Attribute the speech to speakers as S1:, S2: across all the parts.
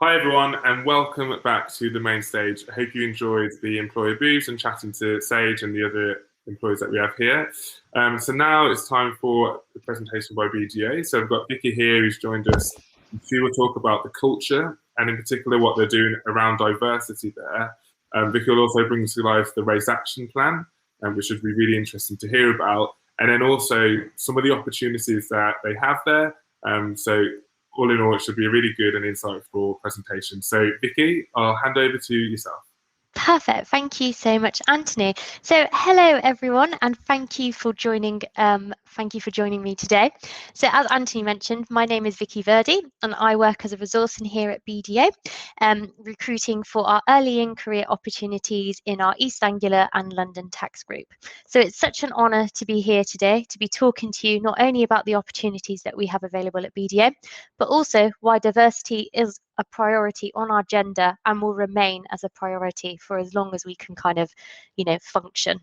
S1: Hi everyone, and welcome back to the main stage. I hope you enjoyed the employer booths and chatting to Sage and the other employees that we have here. So now it's time for the presentation by BDO. So I've got Vicky here who's joined us. She will talk about the culture and in particular what they're doing around diversity there. Vicky will also bring to life the race action plan, which should be really interesting to hear about. And then also some of the opportunities that they have there. So all in all, it should be a really good and insightful presentation. So Vicky, I'll hand over to yourself.
S2: Perfect. Thank you so much, Anthony. So hello, everyone, and thank you for joining. Thank you for joining me today. So as Anthony mentioned, my name is Vicky Verdi, and I work as a resource here at BDO, recruiting for our early in career opportunities in our East Anglia and London tax group. So it's such an honour to be here today to be talking to you not only about the opportunities that we have available at BDO, but also why diversity is a priority on our agenda and will remain as a priority for as long as we can kind of, function.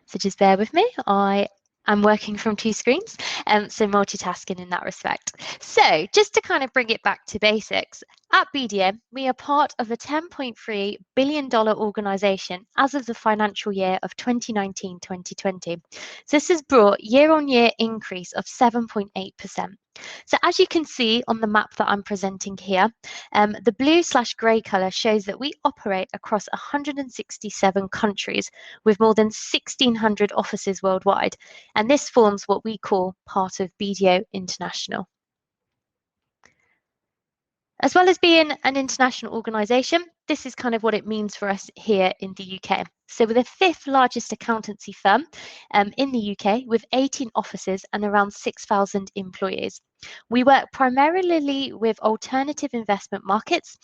S2: So just bear with me. I am working from two screens, so multitasking in that respect. So just to kind of bring it back to basics, at BDO, we are part of a $10.3 billion organisation as of the financial year of 2019-2020. So this has brought year-on-year increase of 7.8%. So as you can see on the map that I'm presenting here, the blue/grey colour shows that we operate across 167 countries with more than 1,600 offices worldwide. And this forms what we call part of BDO International. As well as being an international organisation, this is kind of what it means for us here in the UK. So we're the 5th largest accountancy firm in the UK with 18 offices and around 6,000 employees. We work primarily with alternative investment markets,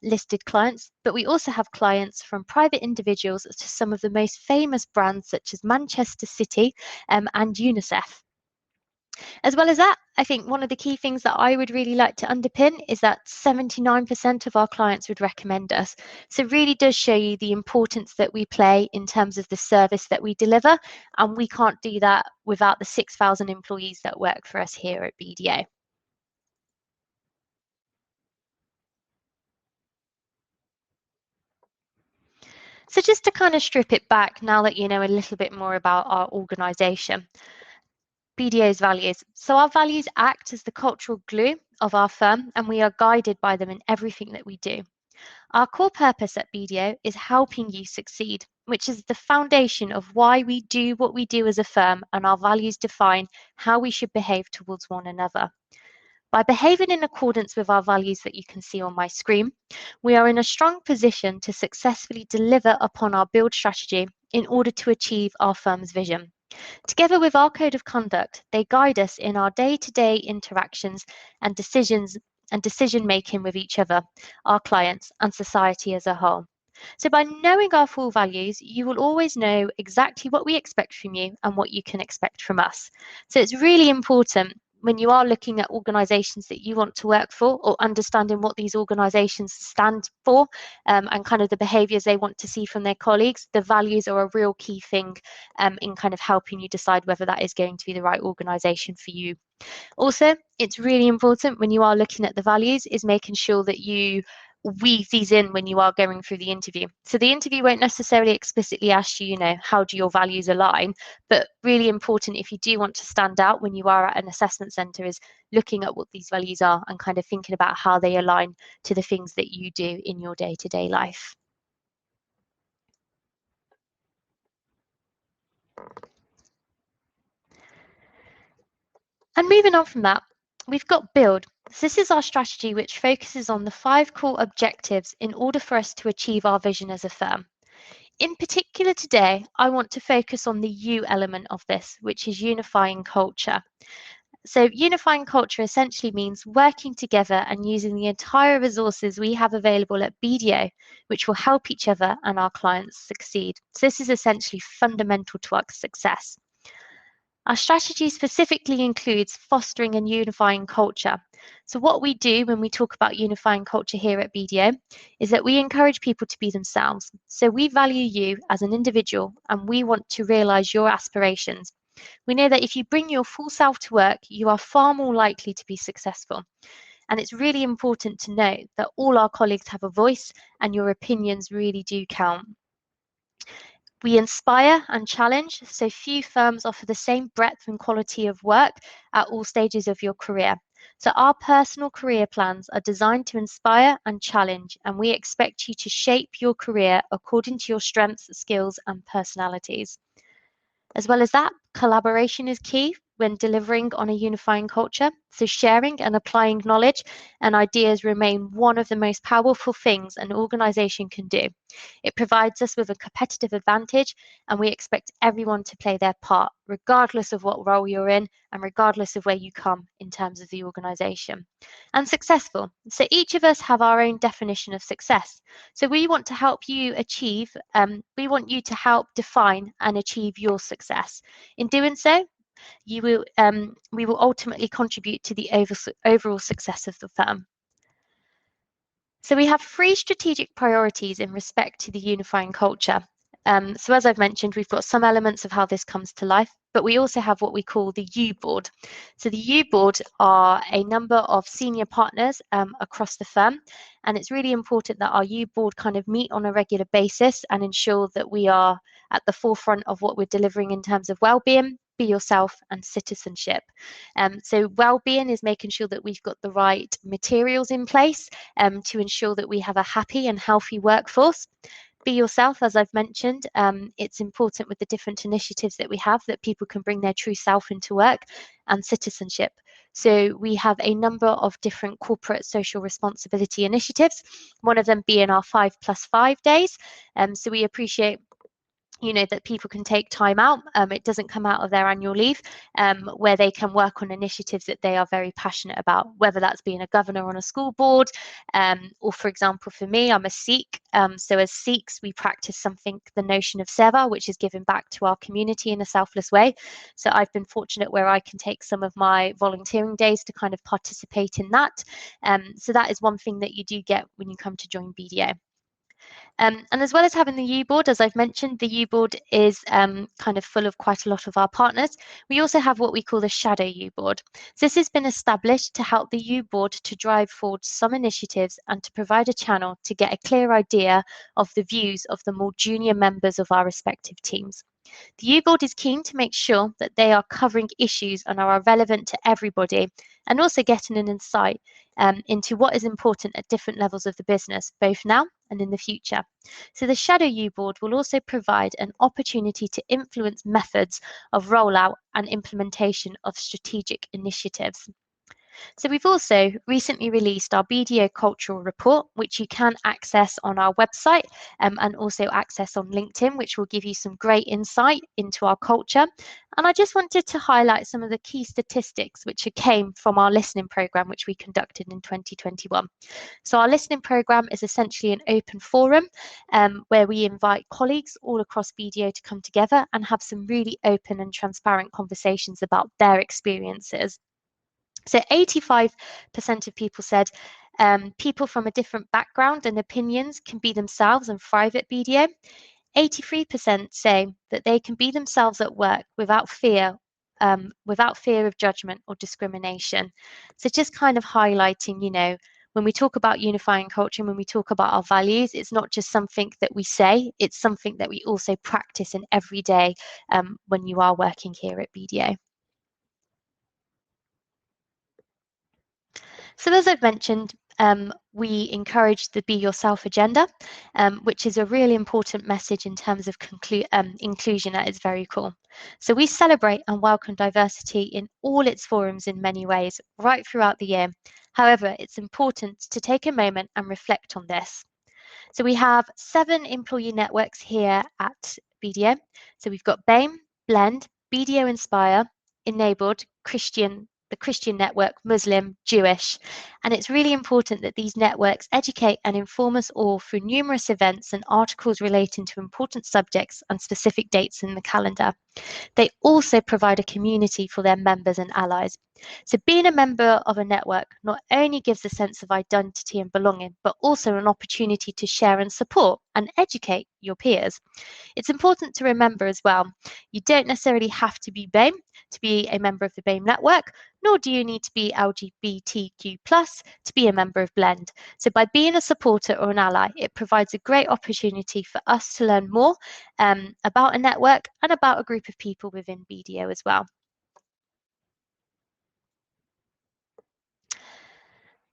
S2: listed clients, but we also have clients from private individuals to some of the most famous brands such as Manchester City and UNICEF. As well as that, I think one of the key things that I would really like to underpin is that 79% of our clients would recommend us. So it really does show you the importance that we play in terms of the service that we deliver, and we can't do that without the 6,000 employees that work for us here at BDO. So just to kind of strip it back now that you know a little bit more about our organisation. BDO's values. So our values act as the cultural glue of our firm, and we are guided by them in everything that we do. Our core purpose at BDO is helping you succeed, which is the foundation of why we do what we do as a firm, and our values define how we should behave towards one another. By behaving in accordance with our values that you can see on my screen, we are in a strong position to successfully deliver upon our build strategy in order to achieve our firm's vision. Together with our code of conduct, they guide us in our day-to-day interactions and decision-making with each other, our clients, and society as a whole. So by knowing our full values, you will always know exactly what we expect from you and what you can expect from us. So it's really important when you are looking at organisations that you want to work for, or understanding what these organisations stand for and kind of the behaviours they want to see from their colleagues, the values are a real key thing in kind of helping you decide whether that is going to be the right organisation for you. Also, it's really important when you are looking at the values is making sure that you weave these in when you are going through the interview. So the interview won't necessarily explicitly ask you, how do your values align, but really important if you do want to stand out when you are at an assessment centre is looking at what these values are and kind of thinking about how they align to the things that you do in your day-to-day life. And moving on from that, we've got Build. So this is our strategy which focuses on the 5 core objectives in order for us to achieve our vision as a firm. In particular today, I want to focus on the U element of this, which is unifying culture. So unifying culture essentially means working together and using the entire resources we have available at BDO, which will help each other and our clients succeed. So this is essentially fundamental to our success. Our strategy specifically includes fostering and unifying culture. So what we do when we talk about unifying culture here at BDO is that we encourage people to be themselves. So we value you as an individual and we want to realise your aspirations. We know that if you bring your full self to work, you are far more likely to be successful. And it's really important to note that all our colleagues have a voice and your opinions really do count. We inspire and challenge, so few firms offer the same breadth and quality of work at all stages of your career. So our personal career plans are designed to inspire and challenge, and we expect you to shape your career according to your strengths, skills, and personalities. As well as that, collaboration is key when delivering on a unifying culture. So sharing and applying knowledge and ideas remain one of the most powerful things an organisation can do. It provides us with a competitive advantage, and we expect everyone to play their part, regardless of what role you're in and regardless of where you come in terms of the organisation. And successful. So each of us have our own definition of success. So we want to help you achieve, we want you to help define and achieve your success. In doing so, we will ultimately contribute to the overall success of the firm. So we have 3 strategic priorities in respect to the unifying culture. So as I've mentioned, we've got some elements of how this comes to life, but we also have what we call the U board. So the U board are a number of senior partners across the firm, and it's really important that our U board kind of meet on a regular basis and ensure that we are at the forefront of what we're delivering in terms of well-being, be yourself, and citizenship. So well-being is making sure that we've got the right materials in place to ensure that we have a happy and healthy workforce. Be yourself, as I've mentioned, it's important with the different initiatives that we have that people can bring their true self into work, and citizenship. So we have a number of different corporate social responsibility initiatives, one of them being our 5+5 days. So we appreciate that people can take time out. It doesn't come out of their annual leave, where they can work on initiatives that they are very passionate about, whether that's being a governor on a school board, or for example, for me, I'm a Sikh. So as Sikhs, we practice something, the notion of seva, which is giving back to our community in a selfless way. So I've been fortunate where I can take some of my volunteering days to kind of participate in that. So that is one thing that you do get when you come to join BDO. And as well as having the U board, as I've mentioned, the U board is kind of full of quite a lot of our partners. We also have what we call the shadow U board. So this has been established to help the U board to drive forward some initiatives and to provide a channel to get a clear idea of the views of the more junior members of our respective teams. The U board is keen to make sure that they are covering issues and are relevant to everybody, and also getting an insight into what is important at different levels of the business, both now and in the future. So the Shadow U board will also provide an opportunity to influence methods of rollout and implementation of strategic initiatives. So we've also recently released our Bdo Cultural Report, which you can access on our website and also access on LinkedIn, which will give you some great insight into our culture. And I just wanted to highlight some of the key statistics which came from our listening program, which we conducted in 2021. So our listening program is essentially an open forum where we invite colleagues all across BDO to come together and have some really open and transparent conversations about their experiences. So 85% of people said people from a different background and opinions can be themselves and thrive at BDO. 83% say that they can be themselves at work without fear of judgment or discrimination. So just kind of highlighting, when we talk about unifying culture and when we talk about our values, it's not just something that we say, it's something that we also practice in every day when you are working here at BDO. So as I've mentioned, we encourage the Be Yourself agenda, which is a really important message in terms of inclusion at its very core. So we celebrate and welcome diversity in all its forms in many ways, right throughout the year. However, it's important to take a moment and reflect on this. So we have 7 employee networks here at BDO. So we've got BAME, Blend, BDO Inspire, Enabled, the Christian network, Muslim, Jewish. And it's really important that these networks educate and inform us all through numerous events and articles relating to important subjects and specific dates in the calendar. They also provide a community for their members and allies. So being a member of a network not only gives a sense of identity and belonging, but also an opportunity to share and support and educate your peers. It's important to remember as well, you don't necessarily have to be BAME to be a member of the BAME network, nor do you need to be LGBTQ+, us to be a member of Blend. So by being a supporter or an ally, it provides a great opportunity for us to learn more about a network and about a group of people within BDO as well.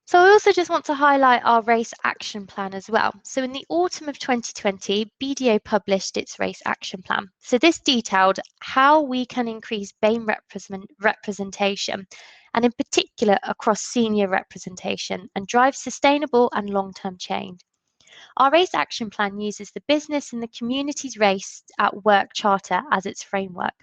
S2: So I also just want to highlight our race action plan as well. So in the autumn of 2020, BDO published its race action plan. So this detailed how we can increase BAME representation, and in particular across senior representation, and drive sustainable and long-term change. Our race action plan uses the business and the community's race at work charter as its framework.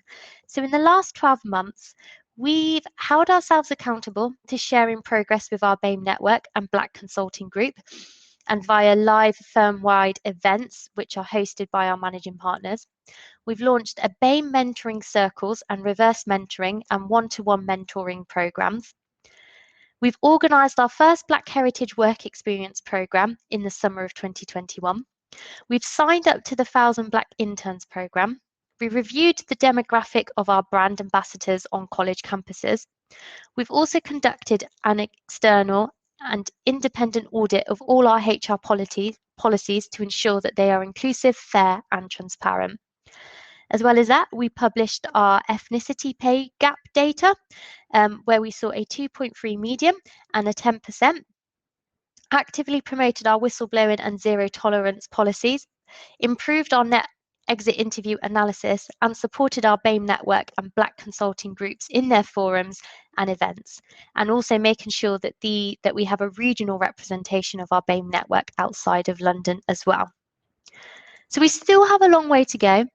S2: So in the last 12 months, we've held ourselves accountable to sharing progress with our BAME network and Black Consulting Group, and via live firm-wide events, which are hosted by our managing partners. We've launched a BAME mentoring circles and reverse mentoring and one-to-one mentoring programs. We've organised our first Black Heritage Work Experience programme in the summer of 2021. We've signed up to the 1,000 Black Interns programme. We reviewed the demographic of our brand ambassadors on college campuses. We've also conducted an external and independent audit of all our HR policies to ensure that they are inclusive, fair and transparent. As well as that, we published our ethnicity pay gap data, where we saw a 2.3 median and a 10%, actively promoted our whistleblowing and zero tolerance policies, improved our net exit interview analysis, and supported our BAME network and Black consulting groups in their forums and events, and also making sure that we have a regional representation of our BAME network outside of London as well. So we still have a long way to go.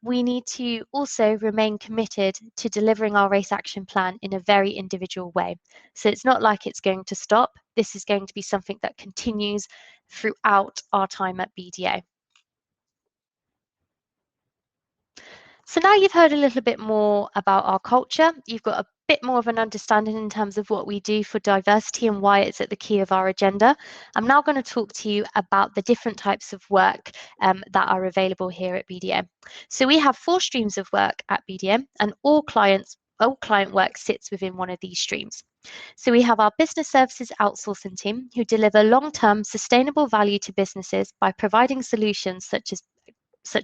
S2: We need to also remain committed to delivering our race action plan in a very individual way. So it's not like it's going to stop. This is going to be something that continues throughout our time at BDO. So now you've heard a little bit more about our culture. You've got a bit more of an understanding in terms of what we do for diversity and why it's at the key of our agenda. I'm now going to talk to you about the different types of work that are available here at BDO. So we have 4 streams of work at BDO, and all client work sits within one of these streams. So we have our business services outsourcing team, who deliver long-term sustainable value to businesses by providing solutions such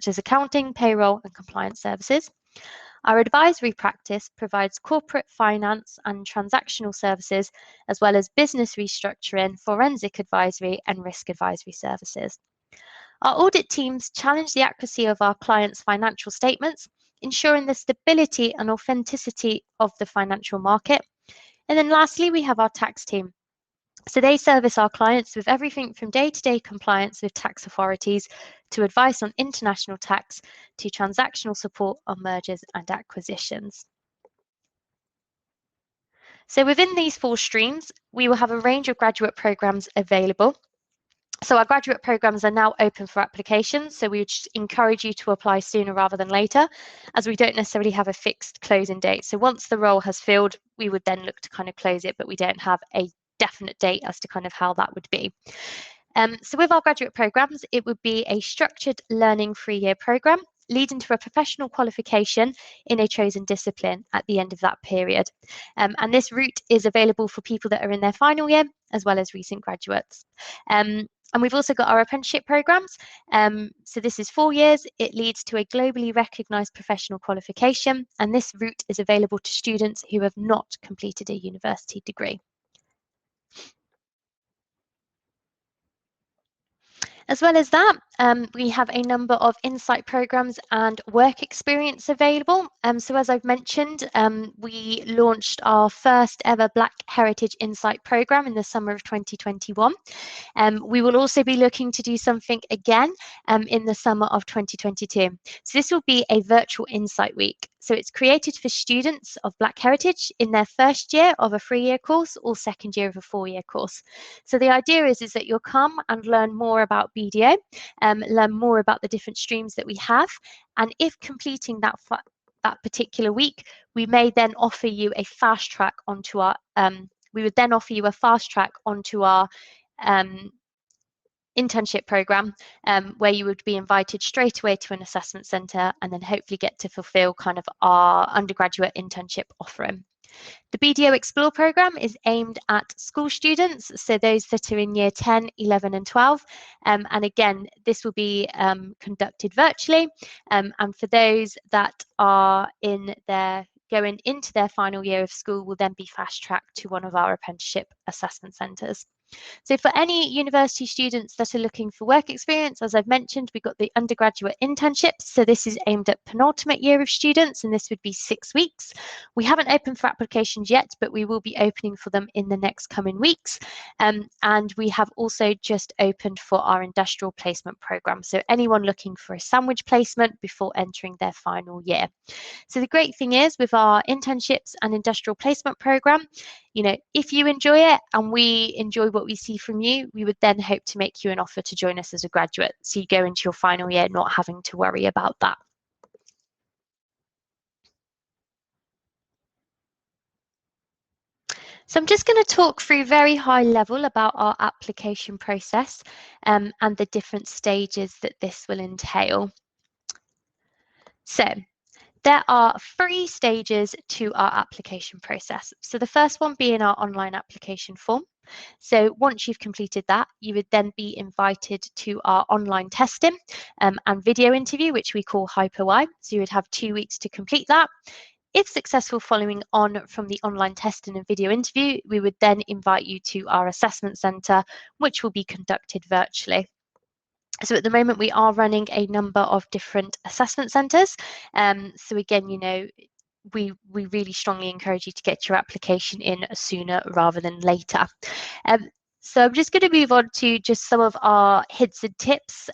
S2: as accounting, payroll and compliance services. Our advisory practice provides corporate finance and transactional services, as well as business restructuring, forensic advisory and risk advisory services. Our audit teams challenge the accuracy of our clients' financial statements, ensuring the stability and authenticity of the financial market. And then lastly, we have our tax team. So they service our clients with everything from day-to-day compliance with tax authorities to advice on international tax to transactional support on mergers and acquisitions. So within these 4 streams, we will have a range of graduate programs available. So our graduate programs are now open for applications, so we would encourage you to apply sooner rather than later, as we don't necessarily have a fixed closing date. So once the role has filled, we would then look to kind of close it, but we don't have a definite date as to kind of how that would be. So with our graduate programs, it would be a structured learning 3-year program leading to a professional qualification in a chosen discipline at the end of that period. And this route is available for people that are in their final year, as well as recent graduates. And we've also got our apprenticeship programs. So this is 4 years. It leads to a globally recognised professional qualification, and this route is available to students who have not completed a university degree. As well as that, we have a number of insight programs and work experience available. So as I've mentioned, we launched our first ever Black Heritage Insight program in the summer of 2021. We will also be looking to do something again in the summer of 2022. So this will be a virtual insight week. So it's created for students of Black Heritage in their first year of a 3-year course or second year of a 4-year course. So the idea is that you'll come and learn more about BDO, learn more about the different streams that we have. And if completing that particular week, we may then offer you a fast track onto our, internship program, where you would be invited straight away to an assessment centre and then hopefully get to fulfil kind of our undergraduate internship offering. The Bdo Explore program is aimed at school students, so those that are in year 10, 11 and 12. And again, this will be conducted virtually. And for those that are going into their final year of school will then be fast-tracked to one of our apprenticeship assessment centres. So for any university students that are looking for work experience, as I've mentioned, we've got the Undergraduate Internships. So this is aimed at penultimate year of students, and this would be 6 weeks. We haven't opened for applications yet, but we will be opening for them in the next coming weeks. And we have also just opened for our Industrial Placement Programme. So anyone looking for a sandwich placement before entering their final year. So the great thing is with our internships and industrial placement program, if you enjoy it and we enjoy what we see from you, we would then hope to make you an offer to join us as a graduate. So you go into your final year not having to worry about that. So I'm just going to talk through very high level about our application process and the different stages that this will entail. So there are 3 stages to our application process. So the first one being our online application form. So once you've completed that, you would then be invited to our online testing and video interview, which we call Hyper-Y. So you would have 2 weeks to complete that. If successful following on from the online testing and video interview, we would then invite you to our assessment centre, which will be conducted virtually. So at the moment, we are running a number of different assessment centres. So again, we really strongly encourage you to get your application in sooner rather than later. So I'm just going to move on to just some of our hints and tips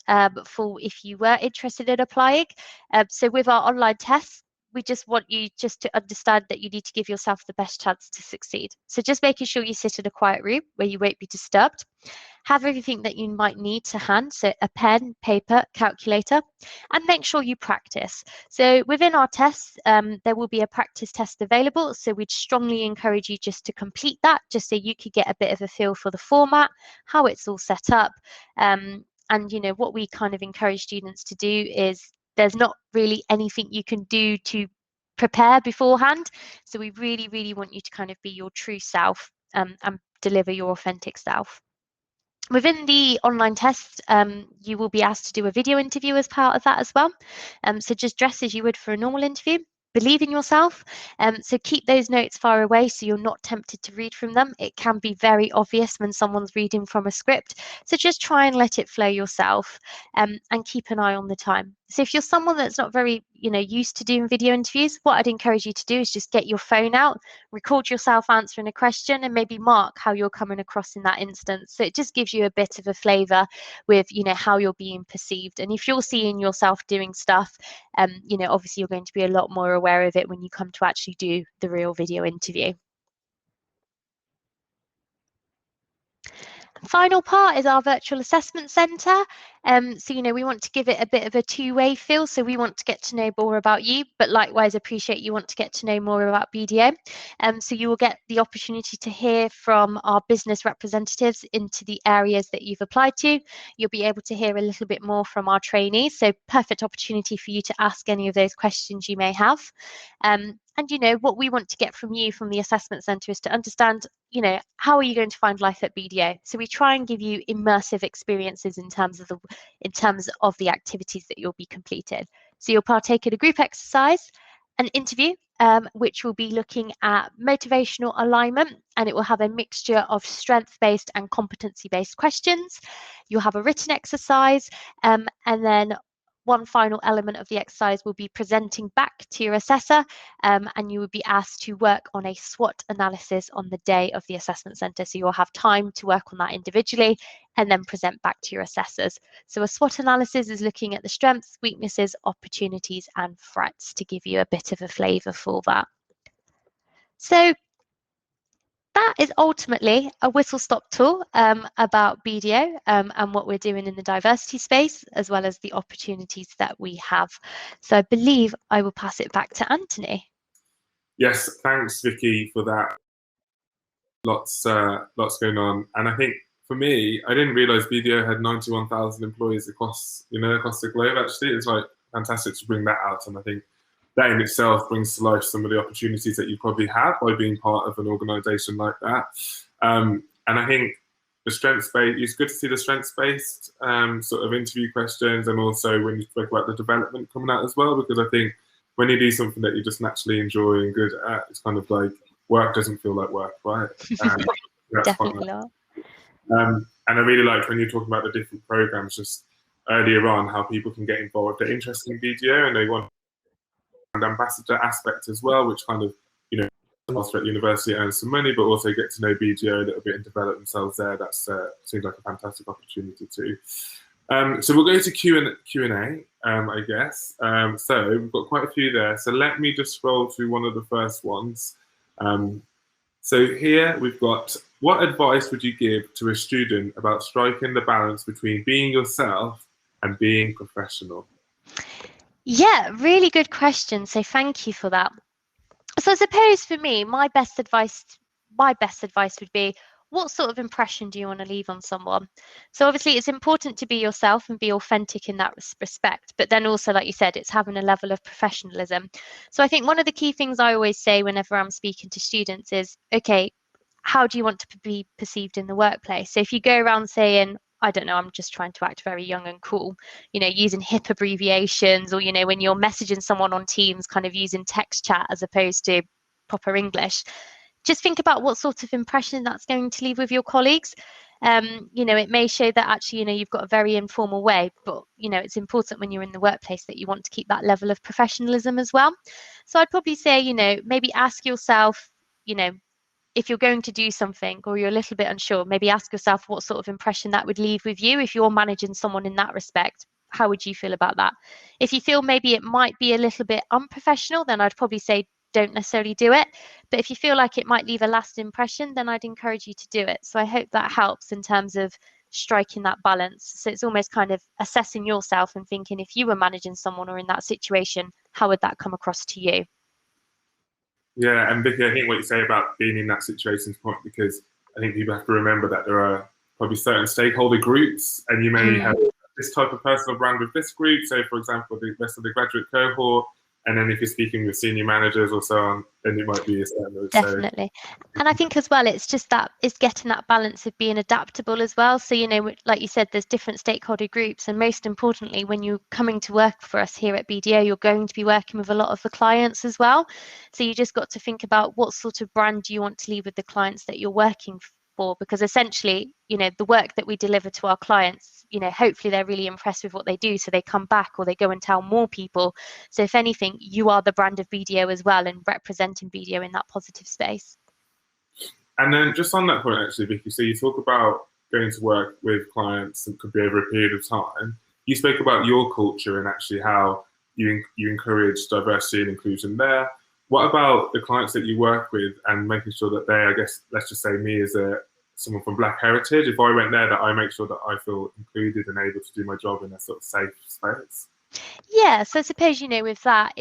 S2: for if you were interested in applying. So with our online tests, we just want you just to understand that you need to give yourself the best chance to succeed. So just making sure you sit in a quiet room where you won't be disturbed. Have everything that you might need to hand, so a pen, paper, calculator, and make sure you practice. So within our tests, there will be a practice test available. So we'd strongly encourage you just to complete that, just so you could get a bit of a feel for the format, how it's all set up. And what we kind of encourage students to do is there's not really anything you can do to prepare beforehand. So we really, really want you to kind of be your true self and deliver your authentic self. Within the online test, you will be asked to do a video interview as part of that as well. So just dress as you would for a normal interview. Believe in yourself. So keep those notes far away so you're not tempted to read from them. It can be very obvious when someone's reading from a script. So just try and let it flow yourself and keep an eye on the time. So if you're someone that's not very, used to doing video interviews, what I'd encourage you to do is just get your phone out, record yourself answering a question and maybe mark how you're coming across in that instance. So it just gives you a bit of a flavour with, how you're being perceived. And if you're seeing yourself doing stuff, obviously you're going to be a lot more aware of it when you come to actually do the real video interview. Final part is our virtual assessment centre. So, we want to give it a bit of a two-way feel. So we want to get to know more about you, but likewise appreciate you want to get to know more about BDO. So you will get the opportunity to hear from our business representatives into the areas that you've applied to. You'll be able to hear a little bit more from our trainees. So perfect opportunity for you to ask any of those questions you may have. And what we want to get from you from the assessment centre is to understand, how are you going to find life at BDO? So we try and give you immersive experiences in terms of the activities that you'll be completed. So you'll partake in a group exercise, an interview, which will be looking at motivational alignment, and it will have a mixture of strength-based and competency-based questions. You'll have a written exercise, and then one final element of the exercise will be presenting back to your assessor, and you will be asked to work on a SWOT analysis on the day of the assessment centre. So you'll have time to work on that individually and then present back to your assessors. So a SWOT analysis is looking at the strengths, weaknesses, opportunities and threats to give you a bit of a flavour for that. So that is ultimately a whistle-stop tour about BDO and what we're doing in the diversity space, as well as the opportunities that we have. So I believe I will pass it back to Anthony.
S1: Yes, thanks, Vicky, for that. Lots going on, and I think for me, I didn't realise BDO had 91,000 employees across the globe. Actually, it's like fantastic to bring that out, and I think that in itself brings to life some of the opportunities that you probably have by being part of an organisation like that. And I think the strengths-based, it's good to see the strengths-based sort of interview questions, and also when you spoke about the development coming out as well, because I think when you do something that you just naturally enjoy and good at, it's kind of like work doesn't feel like work, right? That's
S2: Definitely
S1: quite
S2: not.
S1: and I really liked when you're talking about the different programs just earlier on, how people can get involved. They're interested in BDO and they want an ambassador aspect as well, which kind of, you know, whilst at university earn some money, but also get to know BDO a little bit and develop themselves there. That's seems like a fantastic opportunity too. So we'll go to Q&A, I guess. So we've got quite a few there. So let me just scroll through one of the first ones. So here we've got, what advice would you give to a student about striking the balance between being yourself and being professional?
S2: Yeah, really good question. So thank you for that. So I suppose for me, my best advice would be, what sort of impression do you want to leave on someone? So obviously it's important to be yourself and be authentic in that respect, but then also, like you said, it's having a level of professionalism. So I think one of the key things I always say whenever I'm speaking to students is, okay, how do you want to be perceived in the workplace? So if you go around saying, I don't know, I'm just trying to act very young and cool, you know, using hip abbreviations, or, you know, when you're messaging someone on Teams, kind of using text chat as opposed to proper English, just think about what sort of impression that's going to leave with your colleagues. You know, it may show that actually, you know, you've got a very informal way, but, you know, it's important when you're in the workplace that you want to keep that level of professionalism as well. So I'd probably say, you know, maybe ask yourself, you know, if you're going to do something or you're a little bit unsure, maybe ask yourself what sort of impression that would leave with you. If you're managing someone in that respect, how would you feel about that? If you feel maybe it might be a little bit unprofessional, then I'd probably say don't necessarily do it. But if you feel like it might leave a lasting impression, then I'd encourage you to do it. So I hope that helps in terms of striking that balance. So it's almost kind of assessing yourself and thinking, if you were managing someone or in that situation, how would that come across to you?
S1: Yeah, and Vicky, I think what you say about being in that situation is important, because I think people have to remember that there are probably certain stakeholder groups, and you may have this type of personal brand with this group. So, for example, the rest of the graduate cohort, and then if you're speaking with senior managers or so on, then it might be a certain.
S2: Definitely. And I think as well, it's just that it's getting that balance of being adaptable as well. So, you know, like you said, there's different stakeholder groups. And most importantly, when you're coming to work for us here at BDO, you're going to be working with a lot of the clients as well. So you just got to think about what sort of brand do you want to leave with the clients that you're working for, because essentially, you know, the work that we deliver to our clients, you know, hopefully they're really impressed with what they do, so they come back or they go and tell more people. So if anything, you are the brand of BDO as well, and representing BDO in that positive space.
S1: And then just on that point, actually, Vicky, so you talk about going to work with clients and could be over a period of time. You spoke about your culture and actually how you encourage diversity and inclusion there. What about the clients that you work with and making sure that they, I guess, let's just say me as someone from Black heritage, if I went there, that I make sure that I feel included and able to do my job in a sort of safe space?
S2: Yeah, so I suppose, you know, with that,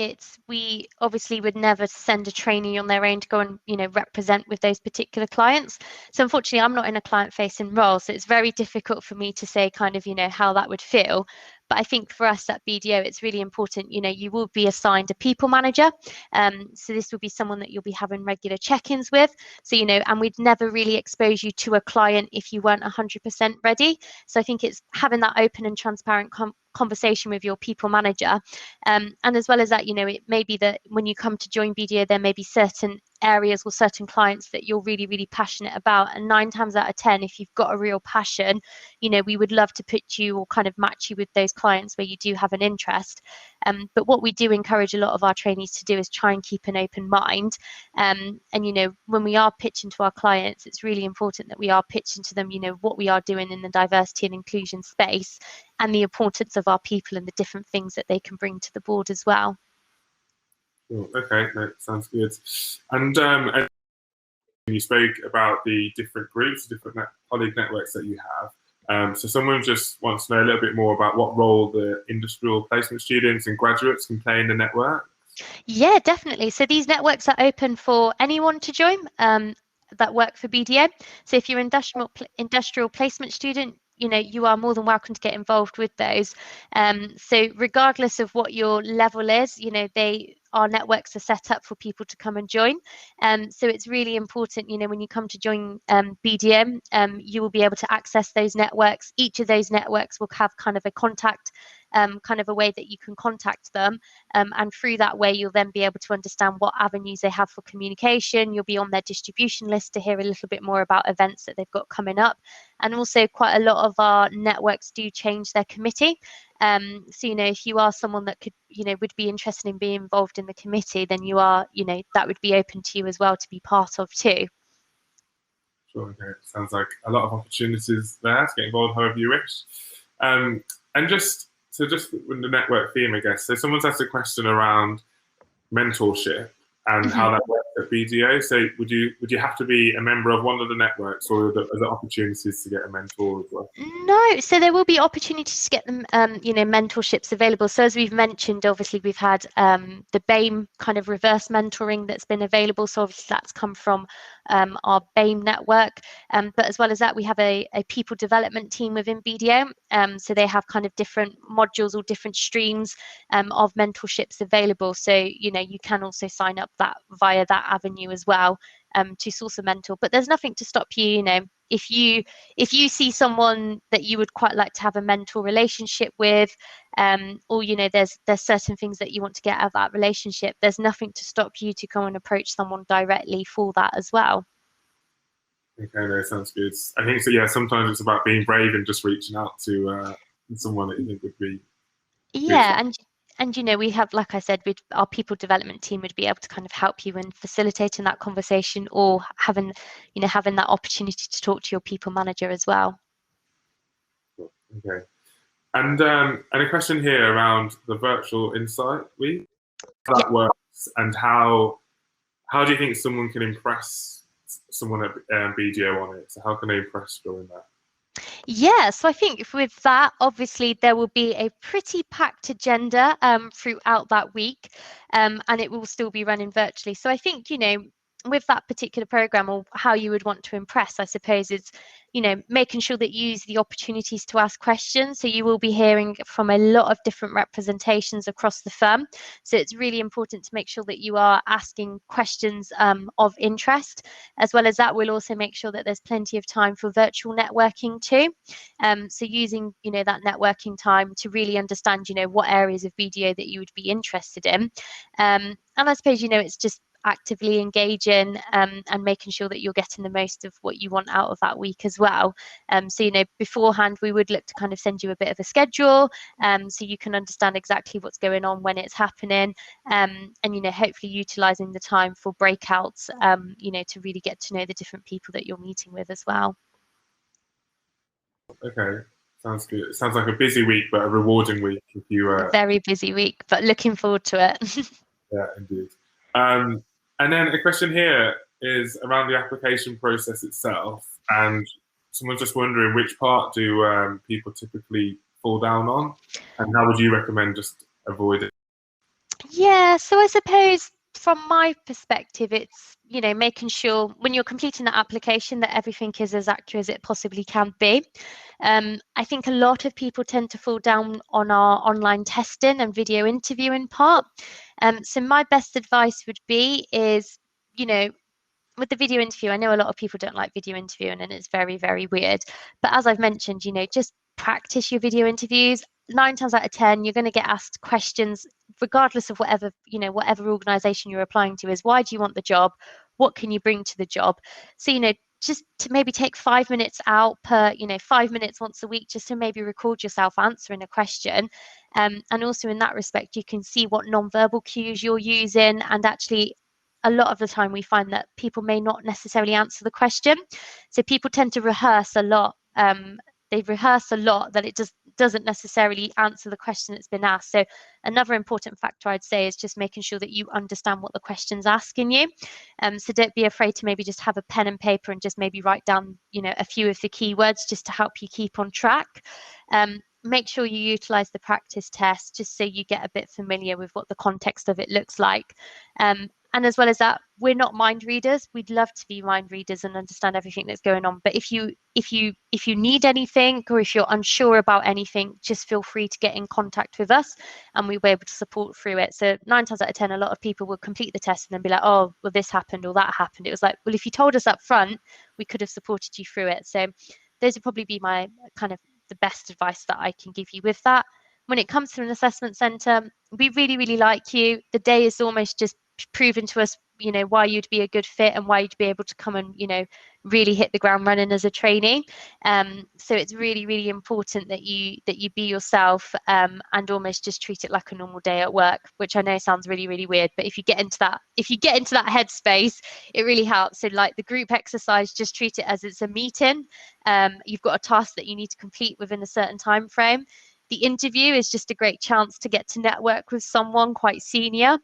S2: we obviously would never send a trainee on their own to go and, you know, represent with those particular clients. So unfortunately, I'm not in a client-facing role, so it's very difficult for me to say kind of, you know, how that would feel. But I think for us at BDO, it's really important, you know, you will be assigned a people manager. So this will be someone that you'll be having regular check-ins with. So, you know, and we'd never really expose you to a client if you weren't 100% ready. So I think it's having that open and transparent conversation with your people manager. And as well as that, you know, it may be that when you come to join BDO, there may be certain areas or certain clients that you're really, really passionate about. And 9 times out of 10, if you've got a real passion, you know, we would love to put you or kind of match you with those clients where you do have an interest. But what we do encourage a lot of our trainees to do is try and keep an open mind. And, you know, when we are pitching to our clients, it's really important that we are pitching to them, you know, what we are doing in the diversity and inclusion space and the importance of our people and the different things that they can bring to the board as well.
S1: Cool. Okay, that sounds good. And you spoke about the different groups, different colleague networks that you have. So someone just wants to know a little bit more about what role the industrial placement students and graduates can play in the network.
S2: Yeah, definitely. So these networks are open for anyone to join that work for BDO. So if you're an industrial placement student, you know, you are more than welcome to get involved with those. So regardless of what your level is, you know, our networks are set up for people to come and join. So it's really important, you know, when you come to join BDM, you will be able to access those networks. Each of those networks will have kind of a contact, kind of a way that you can contact them. And through that way, you'll then be able to understand what avenues they have for communication. You'll be on their distribution list to hear a little bit more about events that they've got coming up. And also quite a lot of our networks do change their committee. So, you know, if you are someone that could, you know, would be interested in being involved in the committee, then you are, you know, that would be open to you as well to be part of too.
S1: Sure, okay. Sounds like a lot of opportunities there to get involved however you wish. And just with the network theme, I guess. So someone's asked a question around mentorship and how that works at BDO. So would you have to be a member of one of the networks, or are there opportunities to get a mentor as well?
S2: No, so there will be opportunities to get them, you know, mentorships available. So as we've mentioned, obviously we've had the BAME kind of reverse mentoring that's been available. So obviously that's come from our BAME network. But as well as that, we have a people development team within BDO. So they have kind of different modules or different streams of mentorships available. So, you know, you can also sign up that via that avenue as well to source a mentor. But there's nothing to stop you, you know, if you see someone that you would quite like to have a mentor relationship with, or, you know, there's certain things that you want to get out of that relationship, there's nothing to stop you to go and approach someone directly for that as well.
S1: Okay, no, sounds good. I think so. Yeah, sometimes it's about being brave and just reaching out to someone that you think would be.
S2: Yeah, and you know, we have, like I said, our people development team would be able to kind of help you in facilitating that conversation, or having that opportunity to talk to your people manager as well.
S1: Okay, and a question here around the virtual insight week, how that works, and how do you think someone can impress someone at BDO on it? So how can they impress during that?
S2: Yeah, so I think with that, obviously there will be a pretty packed agenda throughout that week, and it will still be running virtually. So I think, you know, with that particular program, or how you would want to impress, I suppose, is, you know, making sure that you use the opportunities to ask questions. So you will be hearing from a lot of different representations across the firm. So it's really important to make sure that you are asking questions of interest. As well as that, we'll also make sure that there's plenty of time for virtual networking too. So using, you know, that networking time to really understand, you know, what areas of BDO that you would be interested in. And I suppose, you know, it's just actively engaging and making sure that you're getting the most of what you want out of that week as well. So, you know, beforehand, we would look to kind of send you a bit of a schedule so you can understand exactly what's going on when it's happening, and, you know, hopefully utilising the time for breakouts, you know, to really get to know the different people that you're meeting with as well.
S1: Okay, sounds good. It sounds like a busy week, but a rewarding week if you.
S2: A very busy week, but looking forward to it.
S1: Yeah, indeed. And then a question here is around the application process itself, and someone's just wondering which part do people typically fall down on, and how would you recommend just avoid it?
S2: Yeah, so I suppose from my perspective, it's, you know, making sure when you're completing that application that everything is as accurate as it possibly can be. I think a lot of people tend to fall down on our online testing and video interviewing part. So my best advice would be is, you know, with the video interview, I know a lot of people don't like video interviewing and it's very, very weird. But as I've mentioned, you know, just practice your video interviews. 9 times out of 10, you're going to get asked questions, regardless of whatever, you know, whatever organization you're applying to, is why do you want the job? What can you bring to the job? So, you know, just to maybe take 5 minutes out per, you know, 5 minutes once a week, just to maybe record yourself answering a question. And also in that respect, you can see what non-verbal cues you're using, and actually a lot of the time we find that people may not necessarily answer the question. So people tend to rehearse a lot. They rehearse a lot that it just doesn't necessarily answer the question that's been asked. So another important factor I'd say is just making sure that you understand what the question's asking you. So don't be afraid to maybe just have a pen and paper and just maybe write down, you know, a few of the keywords just to help you keep on track. Make sure you utilize the practice test just so you get a bit familiar with what the context of it looks like. And as well as that, we're not mind readers. We'd love to be mind readers and understand everything that's going on. But if you need anything, or if you're unsure about anything, just feel free to get in contact with us, and we'll be able to support through it. So 9 times out of 10, a lot of people will complete the test and then be like, oh, well, this happened or that happened. It was like, well, if you told us up front, we could have supported you through it. So those would probably be my kind of the best advice that I can give you with that. When it comes to an assessment centre, we really, really like you. The day is almost just proven to us, you know, why you'd be a good fit and why you'd be able to come and, you know, really hit the ground running as a trainee. So it's really, really important that you be yourself, and almost just treat it like a normal day at work, which I know sounds really, really weird, but if you get into that headspace, it really helps. So like the group exercise, just treat it as it's a meeting. You've got a task that you need to complete within a certain time frame. The interview is just a great chance to get to network with someone quite senior.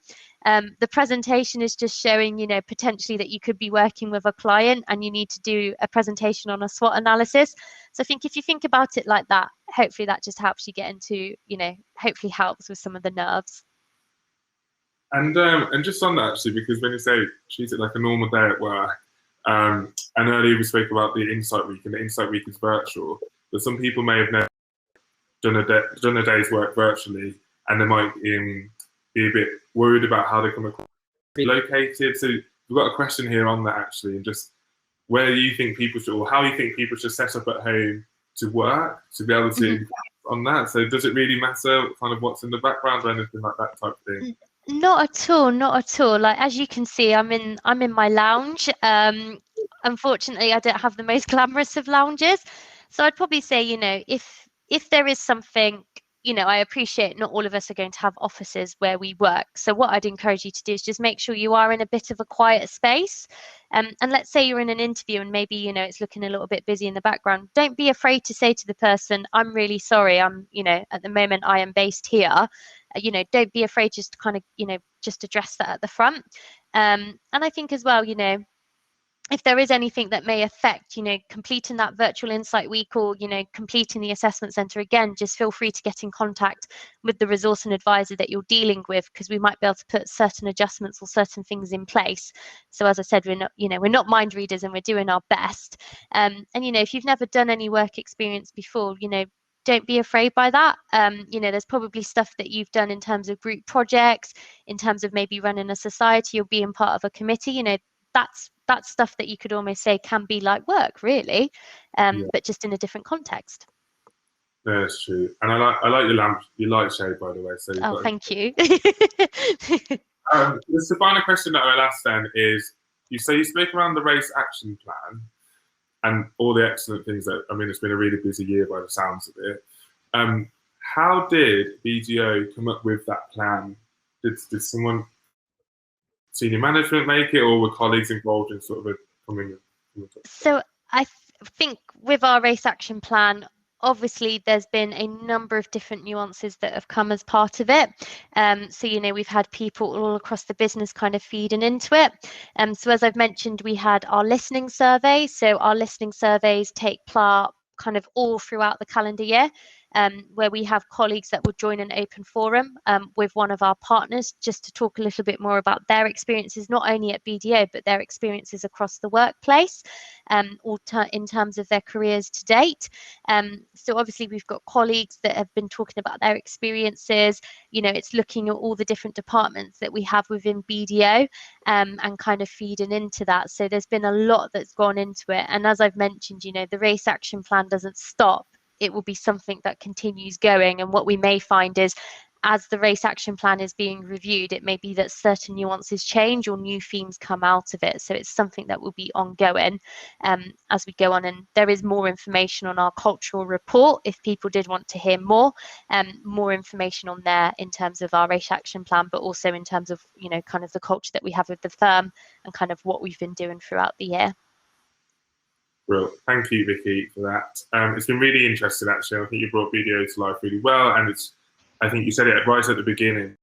S2: The presentation is just showing, you know, potentially that you could be working with a client and you need to do a presentation on a SWOT analysis. So I think if you think about it like that, hopefully that just helps you get into, you know, hopefully helps with some of the nerves.
S1: And just on that actually, because when you say treat it like a normal day at work, and earlier we spoke about the Insight Week, and the Insight Week is virtual, but some people may have never done a day's work virtually, and they might be a bit worried about how they come across located. So we've got a question here on that actually, and just where you think people should, or how you think people should set up at home to work to be able to on that. So does it really matter kind of what's in the background or anything like that type of thing?
S2: Not at all, not at all. Like as you can see, I'm in my lounge. Unfortunately, I don't have the most glamorous of lounges, so I'd probably say, you know, if there is something, you know, I appreciate not all of us are going to have offices where we work. So what I'd encourage you to do is just make sure you are in a bit of a quiet space. And let's say you're in an interview and maybe, you know, it's looking a little bit busy in the background. Don't be afraid to say to the person, I'm really sorry. You know, at the moment I am based here. You know, don't be afraid just to kind of, you know, just address that at the front. And I think as well, you know, if there is anything that may affect, you know, completing that virtual Insight Week or, you know, completing the assessment centre, again, just feel free to get in contact with the resource and advisor that you're dealing with, because we might be able to put certain adjustments or certain things in place. So as I said, we're not mind readers and we're doing our best. And, you know, if you've never done any work experience before, you know, don't be afraid by that. You know, there's probably stuff that you've done in terms of group projects, in terms of maybe running a society or being part of a committee. You know, that's stuff that you could almost say can be like work, really, but just in a different context.
S1: Yeah, that's true. And I like your light shade, by the way. So
S2: Thank you.
S1: This the final question that I'll ask then is, you spoke around the race action plan and all the excellent things that, I mean, it's been a really busy year by the sounds of it. How did BDO come up with that plan? Did someone, senior management, make it, or were colleagues involved in sort of coming?
S2: So I think with our race action plan, obviously there's been a number of different nuances that have come as part of it. So, you know, we've had people all across the business kind of feeding into it. So as I've mentioned, we had our listening survey. So our listening surveys take part kind of all throughout the calendar year, where we have colleagues that will join an open forum with one of our partners, just to talk a little bit more about their experiences, not only at BDO, but their experiences across the workplace, in terms of their careers to date. So obviously we've got colleagues that have been talking about their experiences. You know, it's looking at all the different departments that we have within BDO, and kind of feeding into that. So there's been a lot that's gone into it. And as I've mentioned, you know, the race action plan doesn't stop. It will be something that continues going. And what we may find is, as the race action plan is being reviewed, it may be that certain nuances change or new themes come out of it. So it's something that will be ongoing as we go on. And there is more information on our cultural report if people did want to hear more information on there in terms of our race action plan, but also in terms of, you know, kind of the culture that we have with the firm and kind of what we've been doing throughout the year.
S1: Well, thank you, Vicky, for that. It's been really interesting, actually. I think you brought BDO to life really well, and I think you said it right at the beginning,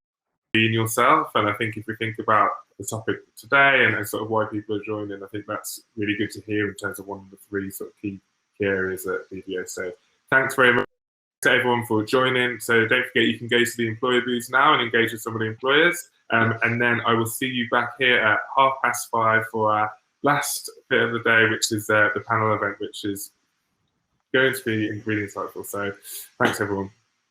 S1: being yourself. And I think if we think about the topic today and sort of why people are joining, I think that's really good to hear in terms of one of the three sort of key areas at BDO. So thanks very much. to everyone for joining. So don't forget, you can go to the employer booths now and engage with some of the employers. And then I will see you back here at 5:30 for our last bit of the day, which is the panel event, which is going to be really insightful. So thanks, everyone.